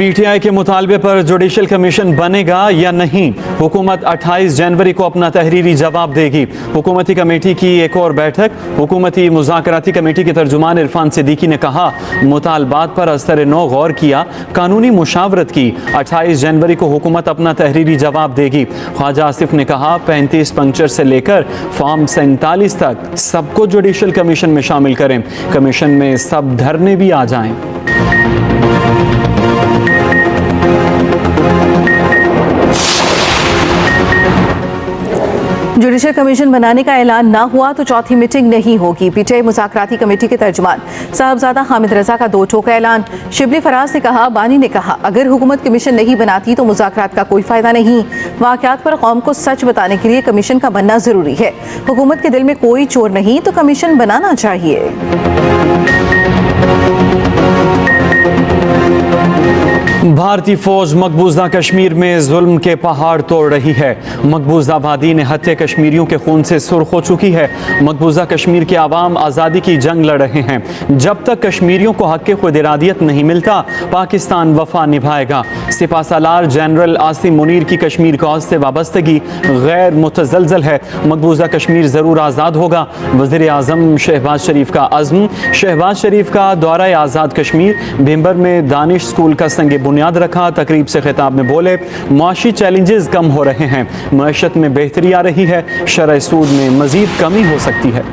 PTI के मुतालबे पर judicial commission बनेगा या नहीं, हुकूमत 28 जनवरी को अपना तहरीरी जवाब देगी। हुकूमती कमेटी की एक और बैठक। हुकूमती मुज़ाकराती कमेटी के तर्जुमान इरफान सिद्दीकी ने कहा, मुतालबात पर अस्तर नौ गौर किया, कानूनी मुशावरत की। 28 जनवरी को हुकूमत अपना तहरीरी जवाब देगी। ख्वाजा आसिफ ने कहा, 35 पंक्चर से लेकर फॉर्म 47 तक सबको जुडिशल कमीशन में शामिल करें। कमीशन में सब धरने भी आ जाएं। जुडिशल कमीशन बनाने का ऐलान ना हुआ तो चौथी मीटिंग नहीं होगी। पीटीआई मुज़ाकराती कमेटी के तर्जुमान साहबजादा हामिद रजा का दो टोका ऐलान। शिबली फराज ने कहा, बानी ने कहा, अगर हुकूमत कमीशन नहीं बनाती तो मुज़ाकरात का कोई फायदा नहीं। वाक़यात पर कौम को सच बताने के लिए कमीशन का बनना जरूरी है। हुकूमत के दिल में कोई चोर नहीं तो कमीशन बनाना चाहिए। भारतीय फौज मकबूजा कश्मीर में जुल्म के पहाड़ तोड़ रही है। मकबूजा वादी ने हत्या कश्मीरियों के खून से सुर्ख हो चुकी है। मकबूजा कश्मीर के आवाम आज़ादी की जंग लड़ रहे हैं। जब तक कश्मीरियों को हक़ खुद इरादियत नहीं मिलता, पाकिस्तान वफा निभाएगा। सिपा सालार जनरल आसिम मुनीर की कश्मीर कौज से वाबस्तगी गैर मुतज़लज़ल है। मकबूजा कश्मीर ज़रूर आज़ाद होगा। वज़ीर आज़म शहबाज शरीफ का अज़्म। शहबाज शरीफ का दौरा आज़ाद कश्मीर। भिंबर में दानिश स्कूल का संगे बुनियाद रखा। तकरीब से खिताब में बोले, मुआशी चैलेंजेस कम हो रहे हैं, मईशत में बेहतरी आ रही है, शरह सूद में मजीद कमी हो सकती है।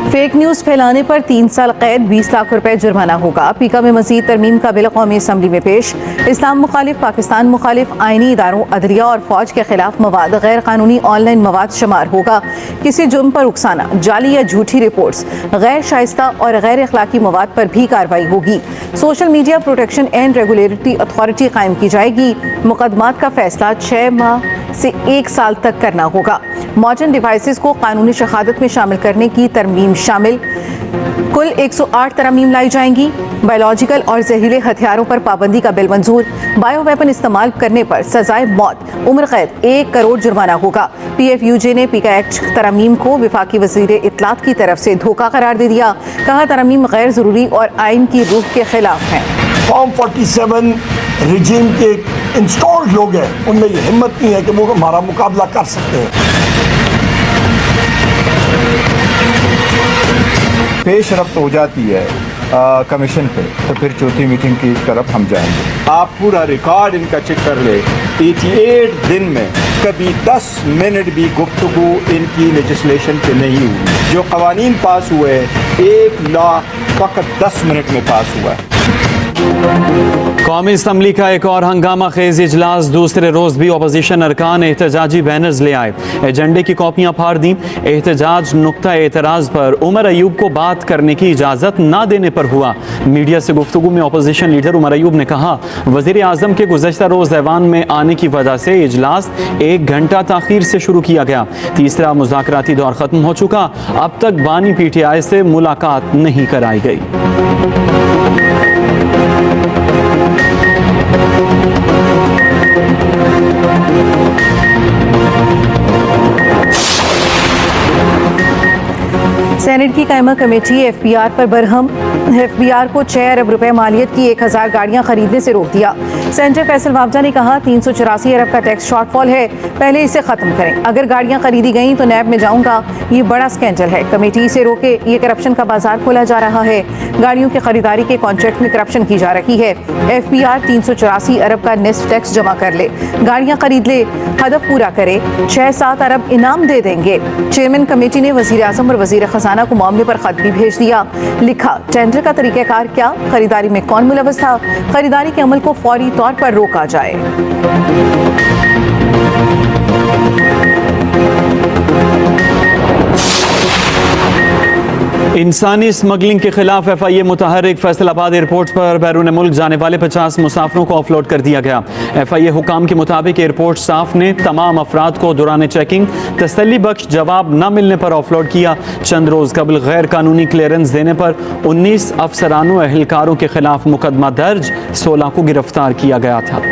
फेक न्यूज़ फैलाने पर 3 साल कैद, 20 लाख रुपए जुर्माना होगा। पीका में मजीद तरमीम का बिल कौमी असम्बली में पेश। इस्लाम मुखालिफ, पाकिस्तान मुखालिफ आइनी इदारों, अदलिया और फौज के खिलाफ मवाद गैर कानूनी ऑनलाइन मवाद शुमार होगा। किसी जुर्म पर उकसाना, जाली या झूठी रिपोर्ट्स, गैर शाइस्ता और गैर अखलाकी मवाद पर भी कार्रवाई होगी। Social media protection and regulatory authority कायम की जाएगी। मुकदमात का फैसला 6 माह से 1 साल तक करना होगा। मॉडर्न डिवाइसेस को कानूनी शहादत में शामिल करने की तरमीम शामिल। कुल 108 तरमीम लाई जाएंगी। बायोलॉजिकल और जहरीले हथियारों पर पाबंदी का बिल मंजूर। बायो वेपन इस्तेमाल करने पर सजाए मौत, उम्र कैद, 1 करोड़ जुर्माना होगा। PFUJ ने पीका एक्ट तरमीम को विफाकी वज़ीर इत्तलात की तरफ से धोखा करार दे दिया। कहा, तरमीम गैर ज़रूरी और आइन की रूह के खिलाफ है। फॉर्म 47 रिजीम के इंस्टॉल्ड लोग हैं, उनमें ये हिम्मत नहीं है कि वो हमारा मुकाबला कर सकते हैं। पेश रफ्त हो जाती है कमीशन पे, तो फिर चौथी मीटिंग की तरफ हम जाएंगे। आप पूरा रिकॉर्ड इनका चेक कर ले, 88 दिन में कभी 10 मिनट भी गुफ्तगू इनकी लेजिस्लेशन पे नहीं हुई। जो कवानीन पास हुए, एक लॉ फकत 10 मिनट में पास हुआ है। कौमी असम्बली का एक और हंगामा खेज इजलास। दूसरे रोज भी अपोजिशन अरकान एहतजाजी बैनर्स ले आए, एजेंडे की कॉपियां फाड़ दी। एहतजाज नुक्ता एतराज पर उमर अयूब को बात करने की इजाजत ना देने पर हुआ। मीडिया से गुफ्तगू में अपोजिशन लीडर उमर अयूब ने कहा, वजीर आजम के गुज़श्ता रोज ऐवान में आने की वजह से इजलास 1 घंटा ताखीर से शुरू किया गया। तीसरा मुज़ाकराती दौर खत्म हो चुका, अब तक बानी PTI से मुलाकात नहीं कराई गई। सेनेट की कायमा कमेटी FBR पर बरहम। FBR को 6 अरब रुपए मालियत की 1000 गाड़ियां खरीदने से रोक दिया। सेनेटर फैसल वाबजा ने कहा, 384 अरब का टैक्स शॉर्टफॉल है, पहले इसे खत्म करें। अगर गाड़ियां खरीदी गई तो नैब में जाऊंगा। ये बड़ा स्कैंडल है, कमेटी इसे रोके। ये करप्शन का बाजार खोला जा रहा है। गाड़ियों की खरीदारी के कॉन्ट्रैक्ट में करप्शन की जा रही है। FBR 384 अरब का निस्फ टैक्स जमा कर ले, गाड़ियां खरीद ले, हदफ पूरा करे, 6-7 अरब इनाम दे देंगे। चेयरमैन कमेटी ने वजीर आजम और वजीर खजाना को मामले पर खत भी भेज दिया। लिखा, टेंडर का तरीक़ाकार क्या, खरीदारी में कौन मुलव्वस था, खरीदारी के अमल को फौरी तौर पर रोका जाए। इंसानी स्मगलिंग के खिलाफ FIA मुतहर्रिक। फैसलाबाद एयरपोर्ट पर बैरून मुल्क जाने वाले 50 मुसाफिरों को ऑफलोड कर दिया गया। FIA हुकाम के मुताबिक एयरपोर्ट स्टाफ ने तमाम अफराद को दौरान चेकिंग तसल्ली बख्श जवाब न मिलने पर ऑफलोड किया। चंद रोज कबल गैर कानूनी क्लियरेंस देने पर 19 अफसरानों एहलकारों के खिलाफ मुकदमा दर्ज, 16 को गिरफ्तार किया गया था।